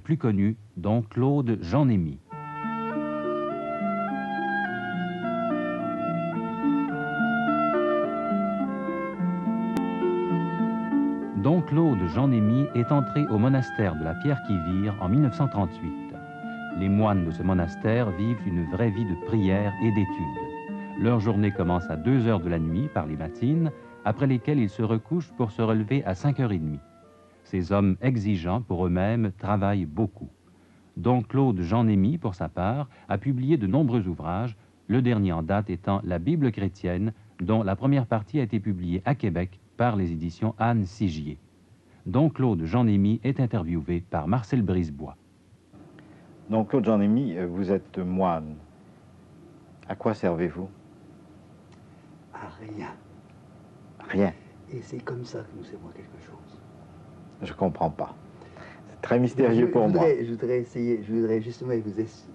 plus connu, Don Claude Jean-Némy. Don Claude Jean-Némy est entré au monastère de la Pierre-qui-Vire en 1938. Les moines de ce monastère vivent une vraie vie de prière et d'étude. Leur journée commence à 2 heures de la nuit par les matines, après lesquelles ils se recouchent pour se relever à 5h30. Ces hommes exigeants pour eux-mêmes travaillent beaucoup. Don Claude Jean-Némy, pour sa part, a publié de nombreux ouvrages, le dernier en date étant La Bible chrétienne, dont la première partie a été publiée à Québec par les éditions Anne Sigier. Don Claude Jean-Némy est interviewé par Marcel Brisebois. Don Claude Jean-Némy, vous êtes moine. À quoi servez-vous? À rien. Rien. Et c'est comme ça que nous servons quelque chose. Je ne comprends pas. C'est très mystérieux pour moi. Je voudrais justement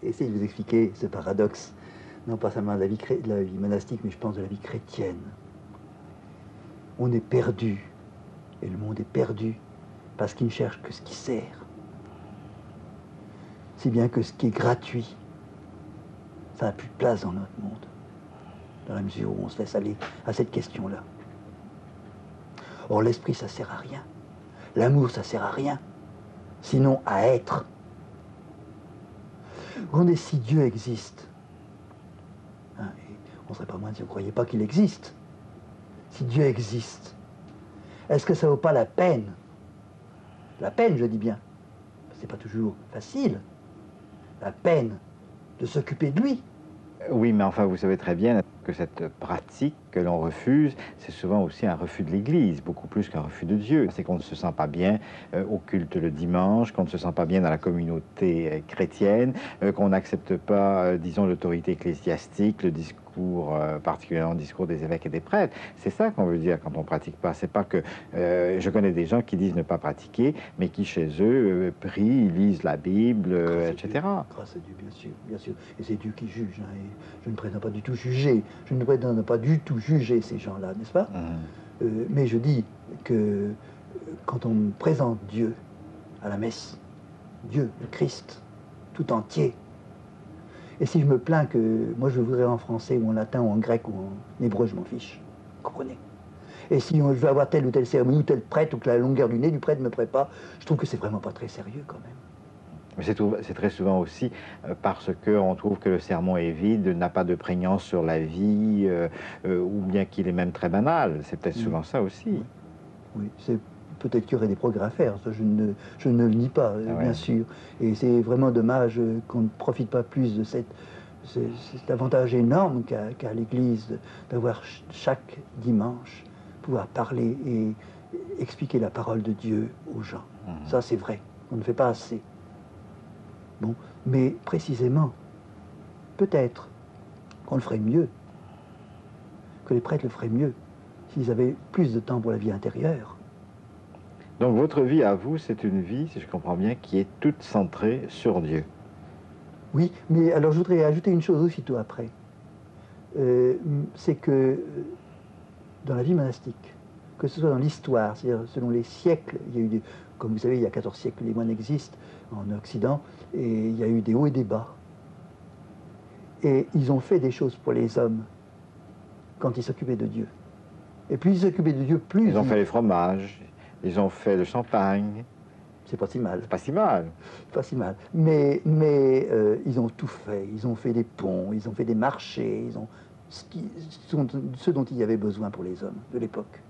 essayer de vous expliquer ce paradoxe, non pas seulement de la vie monastique, mais je pense de la vie chrétienne. On est perdu, et le monde est perdu, parce qu'il ne cherche que ce qui sert. Si bien que ce qui est gratuit, ça n'a plus de place dans notre monde, dans la mesure où on se laisse aller à cette question-là. Or, l'esprit, ça sert à rien. L'amour, ça sert à rien, sinon à être. Regardez, si Dieu existe, hein, et on ne serait pas moins si on ne croyait pas qu'il existe. Si Dieu existe, est-ce que ça ne vaut pas la peine, je dis bien, c'est pas toujours facile, la peine de s'occuper de lui? Oui, mais enfin, vous savez très bien que cette pratique que l'on refuse, c'est souvent aussi un refus de l'Église, beaucoup plus qu'un refus de Dieu. C'est qu'on ne se sent pas bien au culte le dimanche, qu'on ne se sent pas bien dans la communauté chrétienne, qu'on n'accepte pas, disons, l'autorité ecclésiastique, le discours, particulièrement le discours des évêques et des prêtres. C'est ça qu'on veut dire quand on ne pratique pas. C'est pas que... je connais des gens qui disent ne pas pratiquer, mais qui, chez eux, prient, lisent la Bible, etc. Grâce à Dieu, bien sûr, bien sûr. Et c'est Dieu qui juge. Hein, et je ne prétends pas du tout juger. Je ne prétends pas du tout juger ces gens-là, n'est-ce pas? Mais je dis que quand on présente Dieu à la messe, Dieu, le Christ, tout entier, et si je me plains que moi je voudrais en français ou en latin ou en grec ou en hébreu, je m'en fiche, vous comprenez? Et si je veux avoir telle ou telle cérémonie ou tel prêtre ou que la longueur du nez du prêtre ne me plaît pas, je trouve que c'est vraiment pas très sérieux quand même. Mais c'est très souvent aussi parce qu'on trouve que le sermon est vide, n'a pas de prégnance sur la vie, ou bien qu'il est même très banal. C'est peut-être souvent ça aussi. Oui, c'est peut-être qu'il y aurait des progrès à faire, ça, je ne le nie pas, bien sûr. Et c'est vraiment dommage qu'on ne profite pas plus de cet avantage énorme qu'a l'Église d'avoir chaque dimanche, pouvoir parler et expliquer la parole de Dieu aux gens. Ça, c'est vrai, on ne fait pas assez. Bon, mais précisément, peut-être qu'on le ferait mieux, que les prêtres le feraient mieux, s'ils avaient plus de temps pour la vie intérieure. Donc votre vie à vous, c'est une vie, si je comprends bien, qui est toute centrée sur Dieu. Oui, mais alors je voudrais ajouter une chose aussitôt après. C'est que dans la vie monastique, que ce soit dans l'histoire, c'est-à-dire selon les siècles, il y a eu comme vous savez, il y a 14 siècles que les moines existent en Occident, et il y a eu des hauts et des bas. Et ils ont fait des choses pour les hommes quand ils s'occupaient de Dieu. Et plus ils s'occupaient de Dieu, plus... Ils ont fait les fromages, ils ont fait le champagne. C'est pas si mal. C'est pas si mal. Pas si mal. Mais ils ont tout fait. Ils ont fait des ponts, ils ont fait des marchés, ils ont ce dont il y avait besoin pour les hommes de l'époque.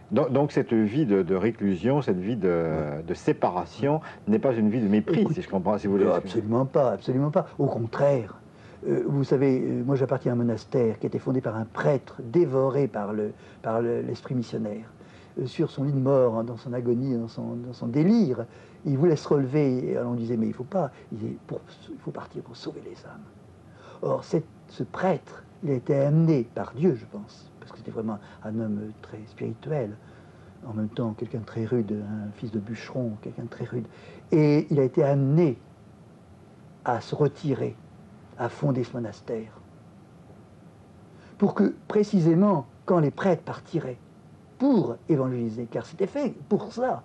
Donc cette vie de réclusion, cette vie de séparation n'est pas une vie de mépris, si je comprends, si vous voulez. Absolument pas, absolument pas. Au contraire. Vous savez, moi j'appartiens à un monastère qui a été fondé par un prêtre dévoré par l'esprit missionnaire. Sur son lit de mort, hein, dans son agonie, dans son délire, il voulait se relever. Et alors on disait, mais il faut pas, il faut partir pour sauver les âmes. Or, ce prêtre, il a été amené par Dieu, je pense, parce que c'était vraiment un homme très spirituel, en même temps quelqu'un de très rude, un fils de bûcheron, quelqu'un de très rude. Et il a été amené à se retirer, à fonder ce monastère. Pour que, précisément, quand les prêtres partiraient, pour évangéliser, car c'était fait pour ça,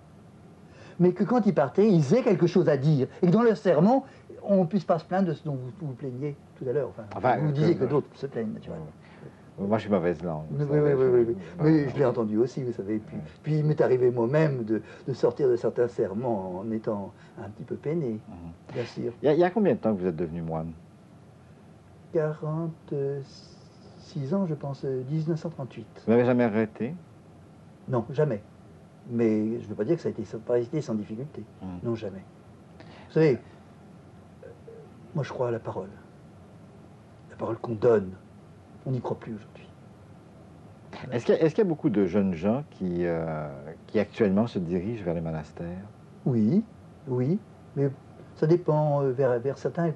mais que quand ils partaient, ils aient quelque chose à dire, et que dans leur sermon, on ne puisse pas se plaindre de ce dont vous vous plaignez tout à l'heure. Enfin, vous disiez que d'autres se plaignent, naturellement. Moi, je suis mauvaise langue. Oui, oui. Mais je l'ai entendu aussi, vous savez. Puis il m'est arrivé moi-même de sortir de certains sermons en étant un petit peu peiné, bien sûr. Il y a combien de temps que vous êtes devenu moine? 46 ans, je pense, 1938. Vous n'avez jamais arrêté? Non, jamais. Mais je ne veux pas dire que ça a été sans difficulté. Non, jamais. Vous savez, moi je crois à la parole. La parole qu'on donne. On n'y croit plus aujourd'hui. Est-ce qu'il y a beaucoup de jeunes gens qui actuellement se dirigent vers les monastères? Oui, mais ça dépend vers certains,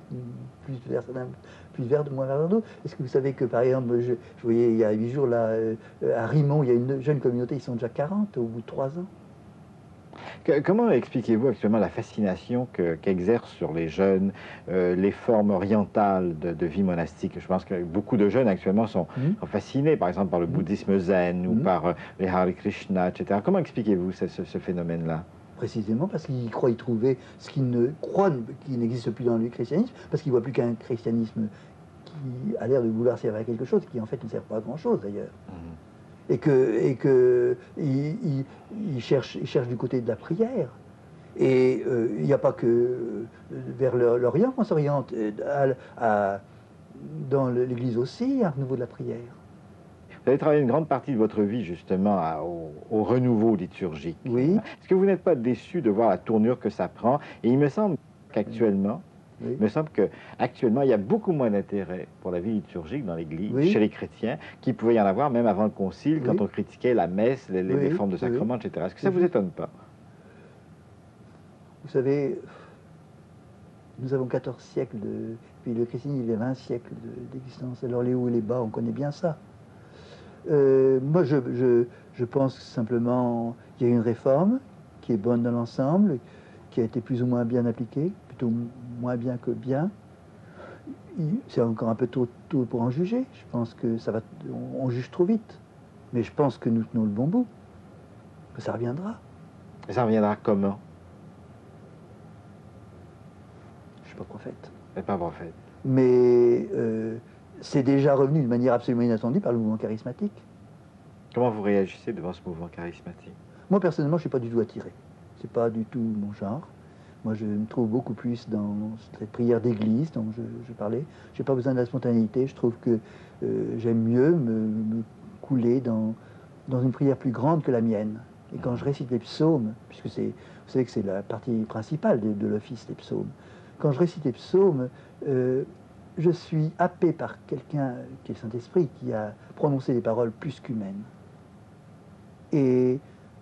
plus vers moins vers d'autres. Est-ce que vous savez que, par exemple, je voyais il y a 8 jours, là, à Rimont, il y a une jeune communauté, ils sont déjà 40 au bout de 3 ans. Comment expliquez-vous actuellement la fascination qu'exercent sur les jeunes les formes orientales de vie monastique? Je pense que beaucoup de jeunes actuellement sont fascinés, par exemple, par le bouddhisme zen ou par les Hare Krishna, etc. Comment expliquez-vous ce phénomène-là? Précisément parce qu'ils croient y trouver ce qu'ils ne croient qui n'existe plus dans le christianisme, parce qu'ils ne voient plus qu'un christianisme qui a l'air de vouloir servir à quelque chose, qui en fait ne sert pas à grand-chose d'ailleurs. Et qu'ils cherchent du côté de la prière. Et il n'y a pas que vers l'Orient qu'on s'oriente, dans l'Église aussi, à nouveau de la prière. Vous avez travaillé une grande partie de votre vie justement au renouveau liturgique. Oui. Est-ce que vous n'êtes pas déçu de voir la tournure que ça prend? Et il me semble qu'actuellement, il y a beaucoup moins d'intérêt pour la vie liturgique dans l'Église, chez les chrétiens, qu'il pouvait y en avoir même avant le Concile, quand on critiquait la messe, les formes de sacrement, etc. Est-ce que ça vous étonne pas? Vous savez, nous avons 14 siècles, puis le christianisme, il y a 20 siècles d'existence. Alors les hauts et les bas, on connaît bien ça. Moi, je pense simplement qu'il y a une réforme qui est bonne dans l'ensemble, qui a été plus ou moins bien appliquée, plutôt moins bien que bien. C'est encore un peu tôt pour en juger. Je pense que on juge trop vite. Mais je pense que nous tenons le bon bout, que ça reviendra. Et ça reviendra comment? Je ne suis pas prophète. Vous n'êtes pas prophète. Mais c'est déjà revenu de manière absolument inattendue par le mouvement charismatique. Comment vous réagissez devant ce mouvement charismatique? Moi, personnellement, je ne suis pas du tout attiré. Ce n'est pas du tout mon genre. Moi, je me trouve beaucoup plus dans cette prière d'église dont je parlais. Je n'ai pas besoin de la spontanéité. Je trouve que j'aime mieux me couler dans une prière plus grande que la mienne. Et quand je récite les psaumes, puisque vous savez que c'est la partie principale de l'office des psaumes, quand je récite les psaumes, je suis happé par quelqu'un qui est le Saint-Esprit, qui a prononcé des paroles plus qu'humaines. Et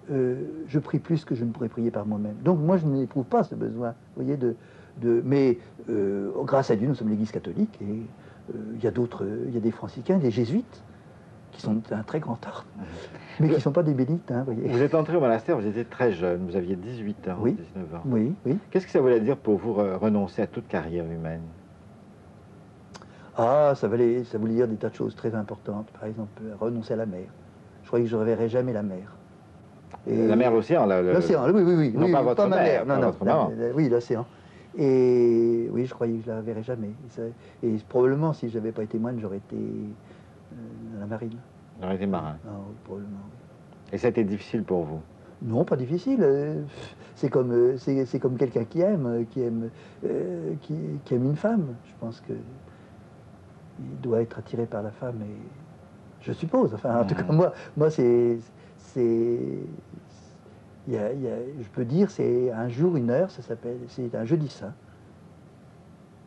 je prie plus que je ne pourrais prier par moi-même. Donc moi, je n'éprouve pas ce besoin, vous voyez, mais grâce à Dieu, nous sommes l'Église catholique, et il y a des franciscains, des jésuites, qui sont un très grand art, mais qui ne sont pas des bénédictins, vous voyez. Vous êtes entré au monastère, vous étiez très jeune, vous aviez 18 ans, 19 ans. Oui. Qu'est-ce que ça voulait dire pour vous renoncer à toute carrière humaine? Ah, ça voulait dire des tas de choses très importantes. Par exemple, renoncer à la mer. Je croyais que je ne reverrais jamais la mer. Et la mer, l'océan, l'océan, oui. Non, pas votre mère, non, votre maman. Oui, l'océan. Et oui, je croyais que je ne la verrais jamais. Et probablement, si je n'avais pas été moine, j'aurais été à la marine. J'aurais été marin. Ah, oui, probablement. Et ça a été difficile pour vous? Non, pas difficile. C'est comme quelqu'un qui aime une femme. Je pense que il doit être attiré par la femme, et je suppose. Enfin, en tout cas, moi, je peux dire, c'est un jour, une heure, c'est un jeudi saint.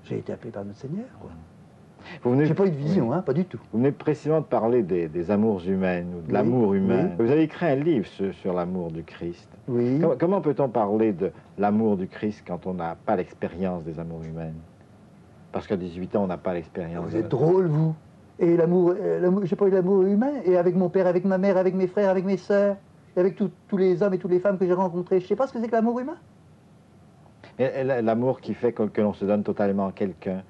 J'ai été appelé par notre Seigneur, quoi. J'ai pas eu de vision, pas du tout. Vous venez précisément de parler des amours humaines, ou de l'amour humain. Vous avez écrit un livre sur l'amour du Christ. Oui. Comment peut-on parler de l'amour du Christ quand on n'a pas l'expérience des amours humaines? Parce qu'à 18 ans, on n'a pas l'expérience. Vous êtes drôle, vous. Et l'amour, j'ai pas eu l'amour humain, et avec mon père, avec ma mère, avec mes frères, avec mes sœurs, et avec tous les hommes et toutes les femmes que j'ai rencontrés. Je sais pas ce que c'est que l'amour humain. L'amour qui fait que l'on se donne totalement à quelqu'un,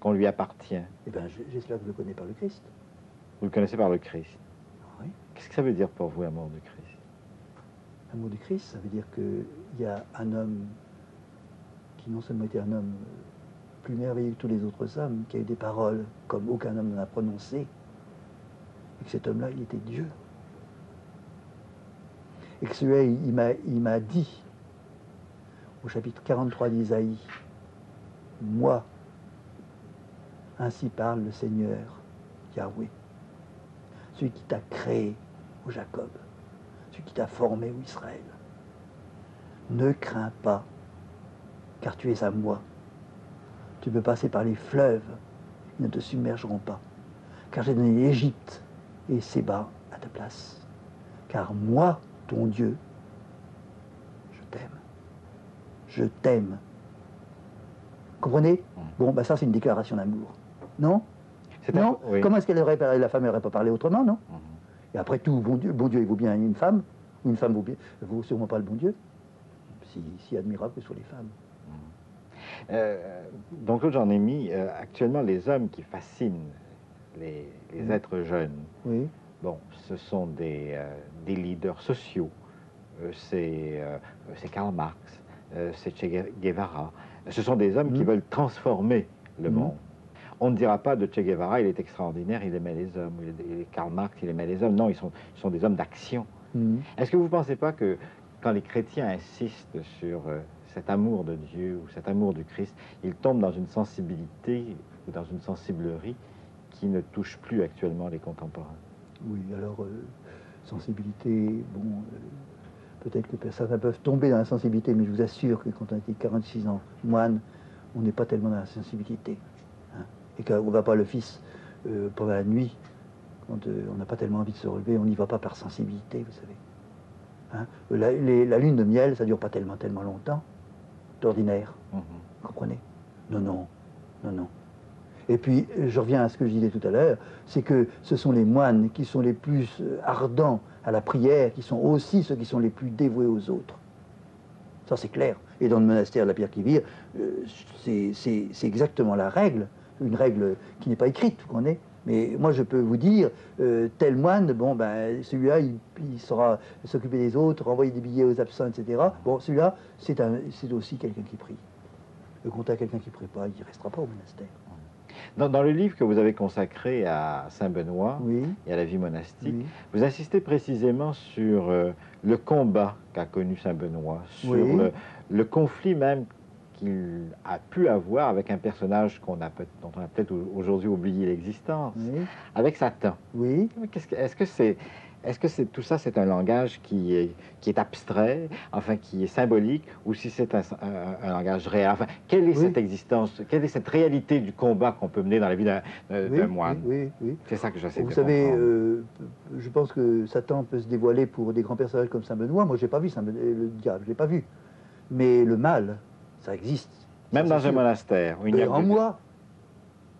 qu'on lui appartient. Eh bien, j'espère que je le connais par le Christ. Vous le connaissez par le Christ. Oui. Qu'est-ce que ça veut dire pour vous, l'amour du Christ? L'amour du Christ, ça veut dire qu'il y a un homme qui non seulement était un homme plus merveilleux que tous les autres hommes, qui a eu des paroles comme aucun homme n'en a prononcé, et que cet homme-là, il était Dieu. Et que celui-là, il m'a dit, au chapitre 43 d'Isaïe, « Moi, ainsi parle le Seigneur, Yahweh, celui qui t'a créé, ô Jacob, celui qui t'a formé, ô Israël. Ne crains pas, car tu es à moi. Tu peux passer par les fleuves, ils ne te submergeront pas, car j'ai donné l'Égypte et Séba à ta place. Car moi, ton Dieu, je t'aime. Je t'aime. Comprenez? Bon, ben ça, c'est une déclaration d'amour. Non? Non? Oui. Comment est-ce qu'elle aurait parlé? La femme n'aurait pas parlé autrement, non? Et après tout, bon Dieu, il vaut bien une femme, ou une femme vaut sûrement pas le bon Dieu, si admirable que soient les femmes. Donc, Claude Jean-Némy, actuellement, les hommes qui fascinent les êtres jeunes, oui. Bon, ce sont des leaders sociaux. C'est Karl Marx, c'est Che Guevara. Ce sont des hommes qui veulent transformer le monde. On ne dira pas de Che Guevara, il est extraordinaire, il aimait les hommes. Et Karl Marx, il aimait les hommes. Non, ils sont des hommes d'action. Est-ce que vous ne pensez pas que quand les chrétiens insistent sur cet amour de Dieu ou cet amour du Christ, ils tombent dans une sensibilité ou dans une sensiblerie qui ne touche plus actuellement les contemporains? Oui, alors, sensibilité, bon, peut-être que certains peuvent tomber dans la sensibilité, mais je vous assure que quand on était 46 ans moine, on n'est pas tellement dans la sensibilité. Hein, et qu'on ne va pas l'office pendant la nuit, quand on n'a pas tellement envie de se relever, on n'y va pas par sensibilité, vous savez. Hein, la lune de miel, ça ne dure pas tellement longtemps, d'ordinaire. Vous comprenez? Non, non, non, non. Et puis, je reviens à ce que je disais tout à l'heure, c'est que ce sont les moines qui sont les plus ardents à la prière, qui sont aussi ceux qui sont les plus dévoués aux autres. Ça, c'est clair. Et dans le monastère de la Pierre qui Vire, c'est exactement la règle, une règle qui n'est pas écrite, vous comprenez? Mais moi, je peux vous dire, tel moine, bon, ben, celui-là, il saura s'occuper des autres, renvoyer des billets aux absents, etc. Bon, celui-là, c'est aussi quelqu'un qui prie. Le compte à quelqu'un qui ne prie pas, il ne restera pas au monastère. Dans le livre que vous avez consacré à Saint-Benoît oui. et à la vie monastique, oui. vous insistez précisément sur le combat qu'a connu Saint-Benoît, sur oui. le conflit même qu'il a pu avoir avec un personnage dont on a peut-être aujourd'hui oublié l'existence, oui. avec Satan. Oui. Est-ce que tout ça, c'est un langage qui est abstrait, enfin qui est symbolique, ou si c'est un langage réel? Enfin, quelle est oui. cette existence, quelle est cette réalité du combat qu'on peut mener dans la vie d'un oui, moine? Oui, oui. C'est ça que j'essaie de comprendre. Vous savez, comprendre. Je pense que Satan peut se dévoiler pour des grands personnages comme Saint-Benoît. Moi, je n'ai pas vu le diable, je ne l'ai pas vu. Mais le mal, ça existe. Même dans un monastère. Où il y a en moi,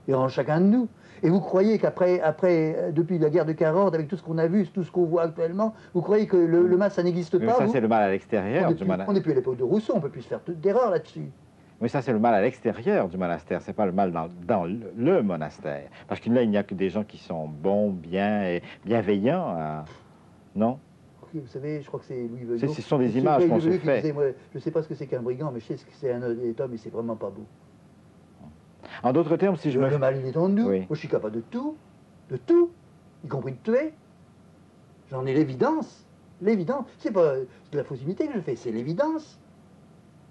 et en chacun de nous. Et vous croyez qu'après, depuis la guerre de 40, avec tout ce qu'on a vu, tout ce qu'on voit actuellement, vous croyez que le mal, ça n'existe pas? Ça, c'est le mal à l'extérieur du monastère. On n'est plus à l'époque de Rousseau, on ne peut plus se faire d'erreur là-dessus. Mais ça, c'est le mal à l'extérieur du monastère, c'est pas le mal dans le monastère. Parce que là, il n'y a que des gens qui sont bons, bien et bienveillants, non? Vous savez, je crois que c'est Louis Veuillot. Ce sont des images qu'on se fait. Disait, moi, je ne sais pas ce que c'est qu'un brigand, mais je sais ce que c'est un honnête homme et c'est vraiment pas beau. En d'autres termes, si je me... Le mal, il est en nous. Oui. Moi, je suis capable de tout, y compris de tuer. J'en ai l'évidence. L'évidence. C'est pas de la faussité que je fais, c'est l'évidence.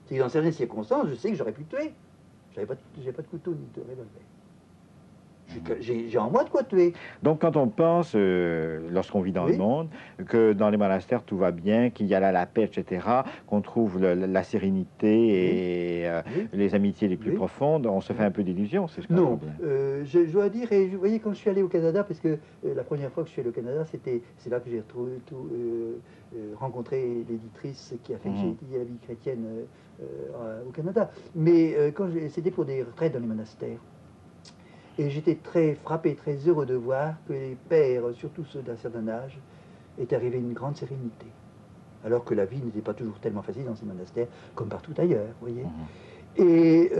C'est que dans certaines circonstances, je sais que j'aurais pu tuer. J'ai pas de couteau ni de revolver. J'ai en moi de quoi tuer. Donc, quand on pense, lorsqu'on vit dans oui. le monde, que dans les monastères tout va bien, qu'il y a là la paix, etc., qu'on trouve la sérénité et les amitiés les plus profondes, on se fait un peu d'illusions, c'est ce qu'on Non, je dois dire, et vous voyez, quand je suis allé au Canada, parce que la première fois que je suis allé au Canada, c'est là que j'ai rencontré l'éditrice qui a fait que j'ai étudié la vie chrétienne au Canada. Mais c'était pour des retraites dans les monastères. Et j'étais très frappé, très heureux de voir que les pères, surtout ceux d'un certain âge, étaient arrivés à une grande sérénité. Alors que la vie n'était pas toujours tellement facile dans ces monastères, comme partout ailleurs, vous voyez. Et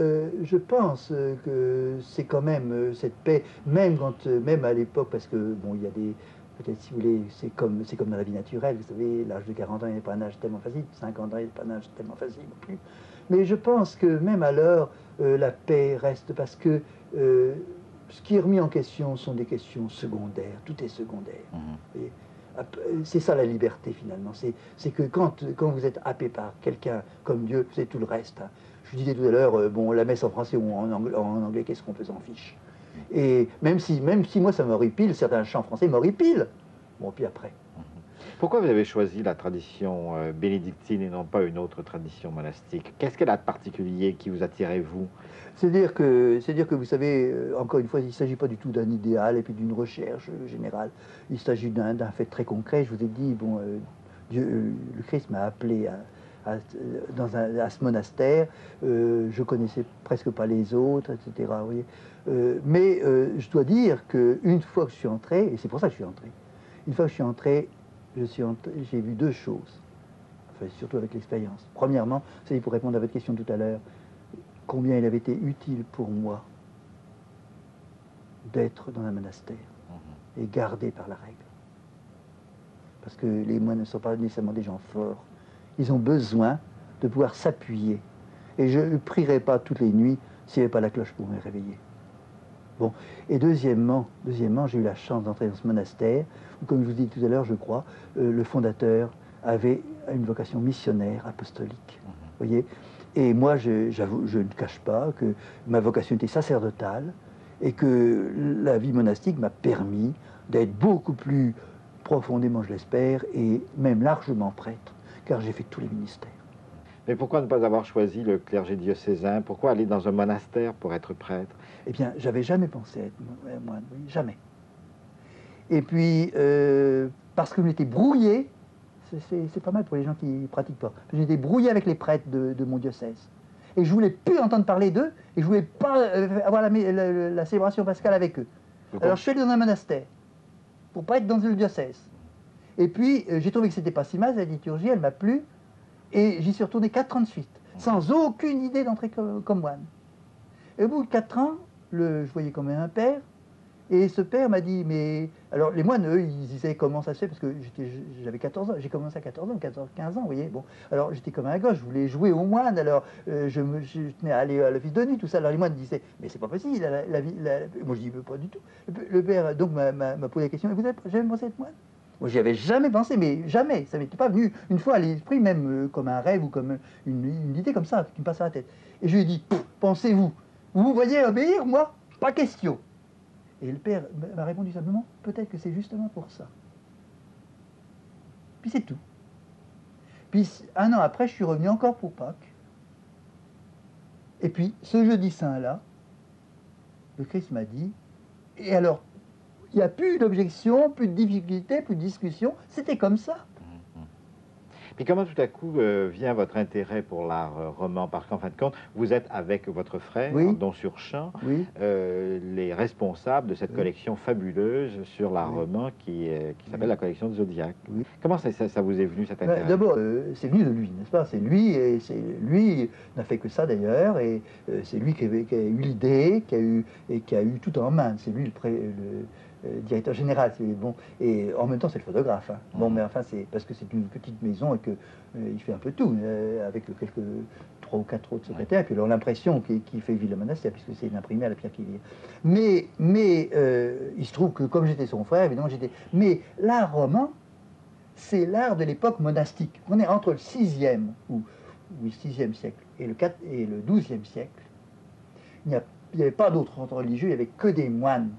je pense que c'est quand même cette paix, même à l'époque, parce que bon, il y a peut-être si vous voulez, c'est comme dans la vie naturelle, vous savez, l'âge de 40 ans n'est pas un âge tellement facile, 50 ans n'est pas un âge tellement facile non plus. Mais je pense que même alors, la paix reste parce que ce qui est remis en question sont des questions secondaires, tout est secondaire. Et c'est ça la liberté finalement, c'est que quand vous êtes happé par quelqu'un comme Dieu, c'est tout le reste. Hein. Je disais tout à l'heure, bon, la messe en français ou en anglais, qu'est-ce qu'on peut s'en fiche? Et même si moi ça m'horripile, certains chants français m'horripilent. Bon, puis après. Pourquoi vous avez choisi la tradition bénédictine et non pas une autre tradition monastique? Qu'est-ce qu'elle a de particulier qui vous attirait, vous? C'est-à-dire que vous savez, encore une fois, il ne s'agit pas du tout d'un idéal et puis d'une recherche générale. Il s'agit d'un fait très concret. Je vous ai dit, bon, le Christ m'a appelé à ce monastère. Je connaissais presque pas les autres, etc. Vous voyez. Mais je dois dire qu'une fois que je suis entré, et c'est pour ça que je suis entré, une fois que je suis entré, j'ai vu deux choses, enfin, surtout avec l'expérience. Premièrement, c'est pour répondre à votre question tout à l'heure, combien il avait été utile pour moi d'être dans un monastère et gardé par la règle. Parce que les moines ne sont pas nécessairement des gens forts. Ils ont besoin de pouvoir s'appuyer. Et je ne prierai pas toutes les nuits s'il n'y avait pas la cloche pour me réveiller. Bon. Et deuxièmement, j'ai eu la chance d'entrer dans ce monastère, où, comme je vous dis tout à l'heure, je crois, le fondateur avait une vocation missionnaire, apostolique. Vous voyez ? Et moi, j'avoue, je ne cache pas que ma vocation était sacerdotale et que la vie monastique m'a permis d'être beaucoup plus profondément, je l'espère, et même largement prêtre, car j'ai fait tous les ministères. Mais pourquoi ne pas avoir choisi le clergé diocésain? Pourquoi aller dans un monastère pour être prêtre? Eh bien, j'avais jamais pensé être moine, oui, jamais. Et puis, parce que je m'étais brouillé, c'est pas mal pour les gens qui ne pratiquent pas, j'étais brouillé avec les prêtres de mon diocèse. Et je voulais plus entendre parler d'eux, et je voulais pas avoir la célébration pascale avec eux. Alors je suis allé dans un monastère, pour pas être dans le diocèse. Et puis, j'ai trouvé que c'était pas si mal, la liturgie, elle m'a plu, et j'y suis retourné 4 ans de suite, sans aucune idée d'entrer comme moine. Et au bout de 4 ans, je voyais comme un père, et ce père m'a dit, mais... Alors les moines, eux, ils disaient comment ça se fait, parce que j'avais 14 ans, j'ai commencé à 14 ans, 15 ans, vous voyez. Bon, alors j'étais comme un gosse, je voulais jouer aux moines, alors je tenais à aller à l'office de nuit, tout ça. Alors les moines disaient, mais c'est pas possible, moi je dis, pas du tout. Le père, donc, m'a posé la question, vous avez jamais pensé être moine? Moi, j'y avais jamais pensé, mais jamais. Ça m'était pas venu une fois à l'esprit, même comme un rêve ou comme une idée comme ça qui me passe à la tête. Et je lui ai dit, pensez-vous, vous vous voyez obéir, moi, pas question. Et le père m'a répondu simplement, peut-être que c'est justement pour ça. Puis c'est tout. Puis 1 an après, je suis revenu encore pour Pâques. Et puis, ce jeudi saint-là, le Christ m'a dit, et alors, il n'y a plus d'objection, plus de difficulté, plus de discussion, c'était comme ça. Puis comment tout à coup vient votre intérêt pour l'art roman? Parce qu'en fin de compte, vous êtes avec votre frère, Oui. Don Surchamp, Oui. les responsables de cette collection fabuleuse sur l'art roman qui s'appelle la collection de Zodiac. Oui. Comment ça vous est venu cet intérêt? D'abord, c'est venu de lui, n'est-ce pas? C'est lui, et lui n'a fait que ça d'ailleurs, et c'est lui qui a eu l'idée, qui a eu tout en main. C'est lui le directeur général, bon, et en même temps c'est le photographe. Hein. Bon, mais enfin c'est parce que c'est une petite maison et que il fait un peu tout, avec quelques 3 ou 4 autres secrétaires, et puis alors l'impression qu'il fait vivre le monastère, puisque c'est une imprimée à la pierre qui vit. Mais il se trouve que comme j'étais son frère, évidemment mais l'art roman, c'est l'art de l'époque monastique. On est entre le 6e ou le 6e siècle et le 12e siècle. Il n'y avait pas d'autres ordres religieux, il n'y avait que des moines.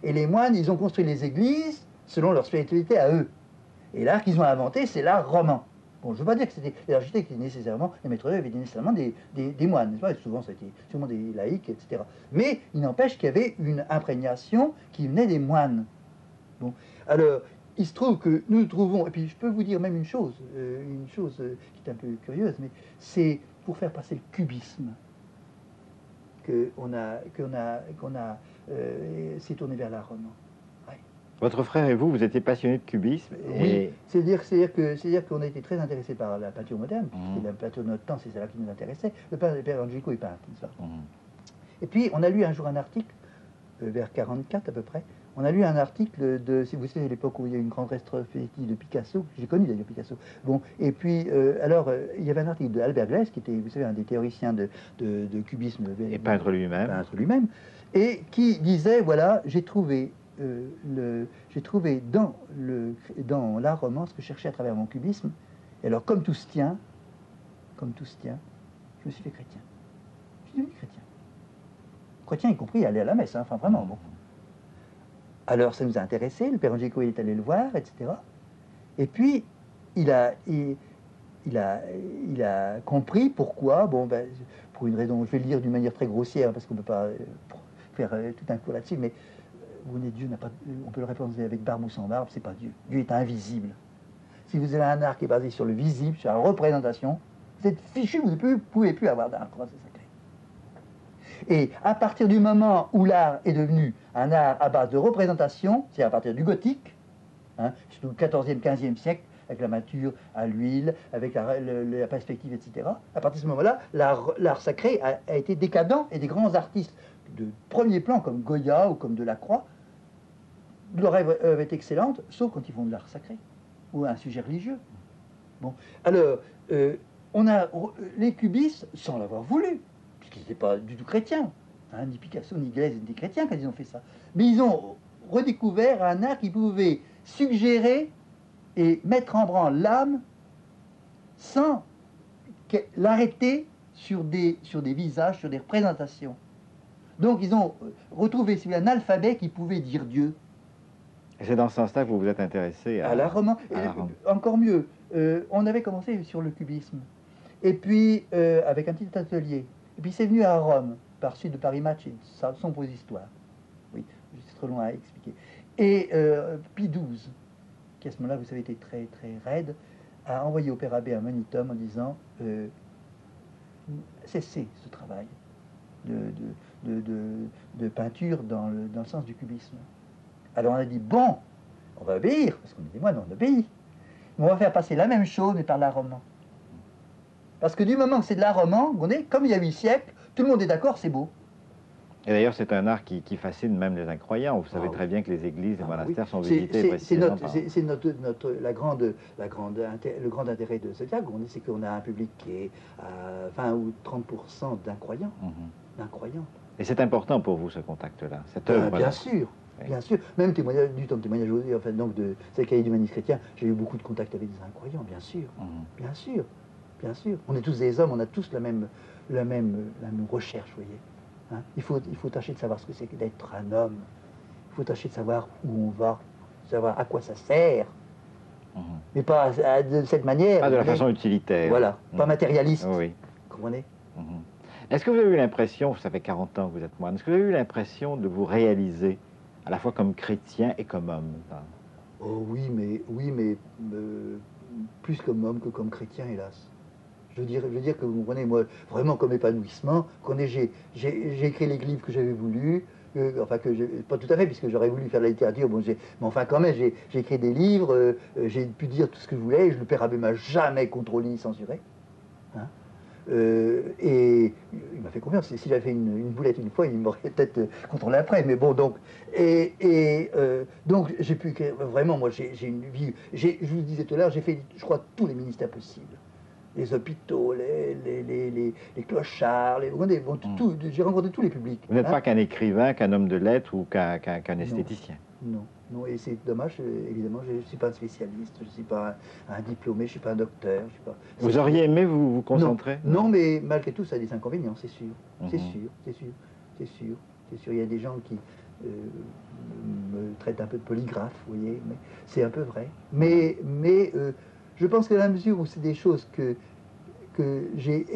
Et les moines, ils ont construit les églises selon leur spiritualité à eux. Et l'art qu'ils ont inventé, c'est l'art roman. Bon, je ne veux pas dire que c'était les architectes qui nécessairement, les maîtres d'œuvre étaient nécessairement des moines, n'est-ce pas? Souvent, c'était sûrement des laïcs, etc. Mais il n'empêche qu'il y avait une imprégnation qui venait des moines. Bon, alors, il se trouve que nous trouvons, et puis je peux vous dire même une chose qui est un peu curieuse, mais c'est pour faire passer le cubisme s'est tourné vers l'art roman. Ouais. Votre frère et vous étiez passionnés de cubisme. Oui, c'est-à-dire qu'on a été très intéressés par la peinture moderne, puisque la peinture de notre temps, c'est celle-là qui nous intéressait. Le père Angelico est peintre, ça. Et puis, on a lu un jour un article, vers 44 à peu près, On a lu un article de, si vous savez, l'époque où il y a eu une grande rétrospective de Picasso, j'ai connu d'ailleurs Picasso. Bon, et puis, il y avait un article d'Albert Gleizes, qui était, vous savez, un des théoriciens de cubisme. Et peintre lui-même. Peintre lui-même, et qui disait, voilà, j'ai trouvé dans l'art roman ce que je cherchais à travers mon cubisme. Et alors, comme tout se tient, je me suis fait chrétien. Je suis devenu chrétien. Chrétien, y compris aller à la messe, hein, enfin vraiment, bon. Alors ça nous a intéressés, le père Angélico est allé le voir, etc. Et puis, il a compris pourquoi, bon, ben, pour une raison, je vais le dire d'une manière très grossière, parce qu'on ne peut pas faire tout un cours là-dessus, mais vous venez, Dieu n'a pas, on peut le répondre avec barbe ou sans barbe, c'est pas Dieu. Dieu est invisible. Si vous avez un art qui est basé sur le visible, sur la représentation, vous êtes fichu, vous ne pouvez plus avoir d'art, c'est sacré. Et à partir du moment où l'art est devenu un art à base de représentation, c'est à partir du gothique, hein, surtout le 14e, 15e siècle, avec la mature à l'huile, avec la perspective, etc. À partir de ce moment-là, l'art sacré a été décadent et des grands artistes de premier plan, comme Goya ou comme Delacroix, leur œuvre est excellente, sauf quand ils font de l'art sacré ou un sujet religieux. Bon, alors, on a les cubistes, sans l'avoir voulu, puisqu'ils n'étaient pas du tout chrétiens, hein, ni Picasso ni Gleizes n'étaient chrétiens quand ils ont fait ça, mais ils ont redécouvert un art qui pouvait suggérer et mettre en branle l'âme sans l'arrêter sur des visages, sur des représentations. Donc ils ont retrouvé un alphabet qui pouvait dire Dieu. Et c'est dans ce sens-là que vous vous êtes intéressé à l'art roman. Encore mieux, on avait commencé sur le cubisme, et puis avec un petit atelier. Et puis c'est venu à Rome, par suite de Paris Match et de sombre histoire. Oui, c'est trop loin à expliquer. Et Pie XII, qui à ce moment-là, vous savez, était très très raide, a envoyé au Père Abbé un monitum en disant cessez ce travail de peinture dans le sens du cubisme. Alors on a dit, bon, on va obéir, parce qu'on est des moines, on obéit. Mais on va faire passer la même chose, mais par l'art roman. Parce que du moment que c'est de l'art roman, on est, comme il y a 8 siècles, tout le monde est d'accord, c'est beau. Et d'ailleurs, c'est un art qui fascine même les incroyants. Vous savez très bien que les églises et monastères sont visités précisément par... C'est le grand intérêt de ce dialogue, c'est qu'on a un public qui est à 20 ou 30% d'incroyants. D'incroyants. Et c'est important pour vous, ce contact-là, cette œuvre-là. Bien sûr. Oui. Bien sûr, même témoignage, du temps de témoignage, enfin, donc de cette cahier d'humanisme chrétien, j'ai eu beaucoup de contacts avec des incroyants, bien sûr, bien sûr, bien sûr. On est tous des hommes, on a tous la même recherche, vous voyez. Hein, il faut tâcher de savoir ce que c'est que d'être un homme. Il faut tâcher de savoir où on va, savoir à quoi ça sert, mais pas de cette manière. Pas de la façon utilitaire. Voilà, pas matérialiste. Oui. Vous comprenez? Est-ce que vous avez eu l'impression, ça fait 40 ans que vous êtes moine, est-ce que vous avez eu l'impression de vous réaliser à la fois comme chrétien et comme homme? Oh oui, mais plus comme homme que comme chrétien, hélas. Je veux dire que vous comprenez, moi, vraiment comme épanouissement, j'ai écrit les livres que j'avais voulu, enfin, pas tout à fait, puisque j'aurais voulu faire de la littérature, bon, mais enfin quand même, j'ai écrit des livres, j'ai pu dire tout ce que je voulais, et le Père Abbé m'a jamais contrôlé ni censuré. Hein. Et il m'a fait confiance. Si j'avais fait une boulette une fois, il m'aurait peut-être contrôlé après. Mais bon, donc, donc j'ai pu vraiment, moi, j'ai une vie. Je vous disais tout à l'heure, j'ai fait, je crois, tous les ministères possibles. Les hôpitaux, les clochards, j'ai rencontré tous les publics. Vous n'êtes pas qu'un écrivain, qu'un homme de lettres ou qu'un esthéticien. Non, et c'est dommage, évidemment, je ne suis pas un spécialiste, je ne suis pas un diplômé, je ne suis pas un docteur. Vous auriez aimé vous concentrer? Non, mais malgré tout, ça a des inconvénients, c'est sûr. C'est sûr. Il y a des gens qui me traitent un peu de polygraphe, vous voyez, mais c'est un peu vrai. Mais je pense que dans la mesure où c'est des choses que j'ai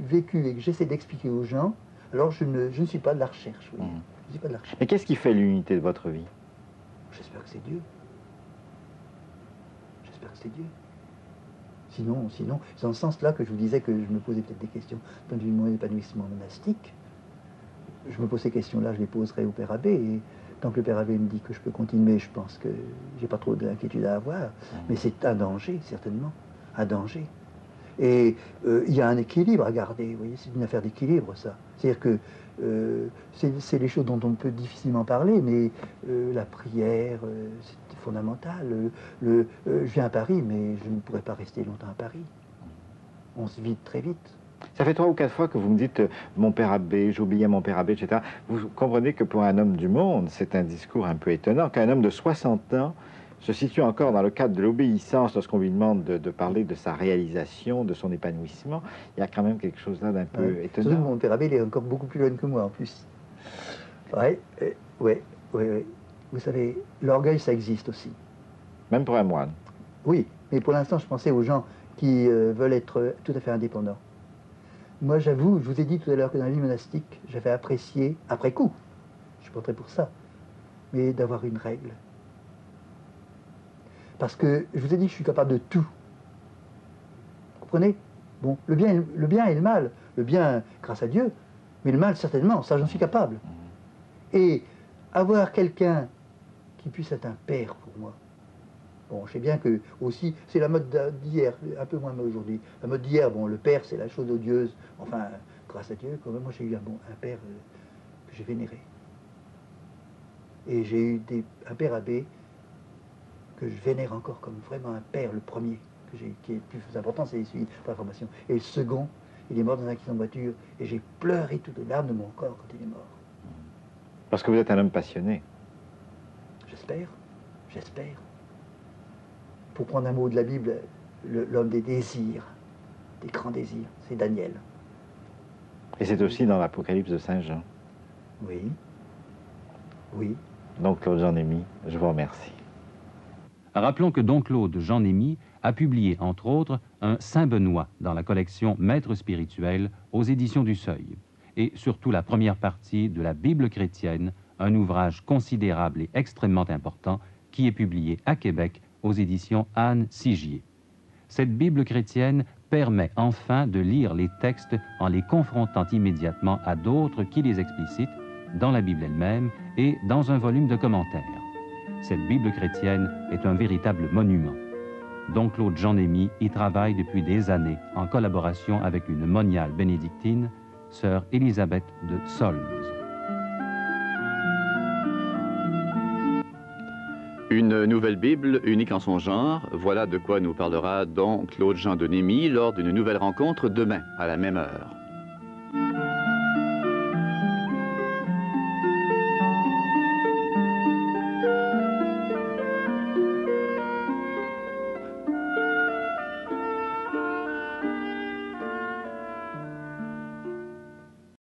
vécues et que j'essaie d'expliquer aux gens, alors je ne suis pas de la recherche, vous voyez. Et qu'est-ce qui fait l'unité de votre vie? J'espère que c'est Dieu. J'espère que c'est Dieu. Sinon, c'est dans ce sens-là que je vous disais que je me posais peut-être des questions dans mon épanouissement monastique. Je me pose ces questions-là, je les poserai au Père Abbé. Et tant que le Père Abbé me dit que je peux continuer, je pense que j'ai pas trop d'inquiétude à avoir. Mais c'est un danger, certainement. Un danger. Et il y a un équilibre à garder, vous voyez, c'est une affaire d'équilibre, ça. C'est-à-dire que c'est les choses dont on peut difficilement parler, mais la prière, c'est fondamental. Je viens à Paris, mais je ne pourrais pas rester longtemps à Paris. On se vide très vite. Ça fait 3 ou 4 fois que vous me dites mon père abbé, j'oubliais mon père abbé, etc. Vous comprenez que pour un homme du monde, c'est un discours un peu étonnant, qu'un homme de 60 ans se situe encore dans le cadre de l'obéissance lorsqu'on lui demande de parler de sa réalisation, de son épanouissement. Il y a quand même quelque chose là d'un peu étonnant. Surtout que mon père abbé, il est encore beaucoup plus jeune que moi en plus. Oui. Vous savez, l'orgueil, ça existe aussi. Même pour un moine. Oui, mais pour l'instant, je pensais aux gens qui veulent être tout à fait indépendants. Moi, j'avoue, je vous ai dit tout à l'heure que dans la vie monastique, j'avais apprécié, après coup, je suis pas très pour ça, mais d'avoir une règle. Parce que je vous ai dit que je suis capable de tout. Vous comprenez? Bon, le bien et le mal. Le bien, grâce à Dieu, mais le mal, certainement, ça, j'en suis capable. Et avoir quelqu'un qui puisse être un père pour moi. Bon, je sais bien que, aussi, c'est la mode d'hier, un peu moins aujourd'hui. La mode d'hier, bon, le père, c'est la chose odieuse. Enfin, grâce à Dieu, quand même, moi, j'ai eu un père que j'ai vénéré. Et j'ai eu un père abbé que je vénère encore comme vraiment un père, le premier, qui est le plus important, c'est celui pour la formation. Et le second, il est mort dans un accident de voiture, et j'ai pleuré toutes les larmes de mon corps quand il est mort. Parce que vous êtes un homme passionné. J'espère. Pour prendre un mot de la Bible, l'homme des désirs, des grands désirs, c'est Daniel. Et c'est aussi dans l'Apocalypse de Saint Jean. Oui. Donc Claude Jean-Némy, je vous remercie. Rappelons que Don Claude Jean-Némy a publié, entre autres, un Saint-Benoît dans la collection Maîtres spirituels aux éditions du Seuil, et surtout la première partie de la Bible chrétienne, un ouvrage considérable et extrêmement important qui est publié à Québec aux éditions Anne Sigier. Cette Bible chrétienne permet enfin de lire les textes en les confrontant immédiatement à d'autres qui les explicitent dans la Bible elle-même et dans un volume de commentaires. Cette Bible chrétienne est un véritable monument. Don Claude Jean-Némy y travaille depuis des années en collaboration avec une moniale bénédictine, sœur Élisabeth de Solms. Une nouvelle Bible unique en son genre, voilà de quoi nous parlera Don Claude Jean-Némy lors d'une nouvelle rencontre demain à la même heure.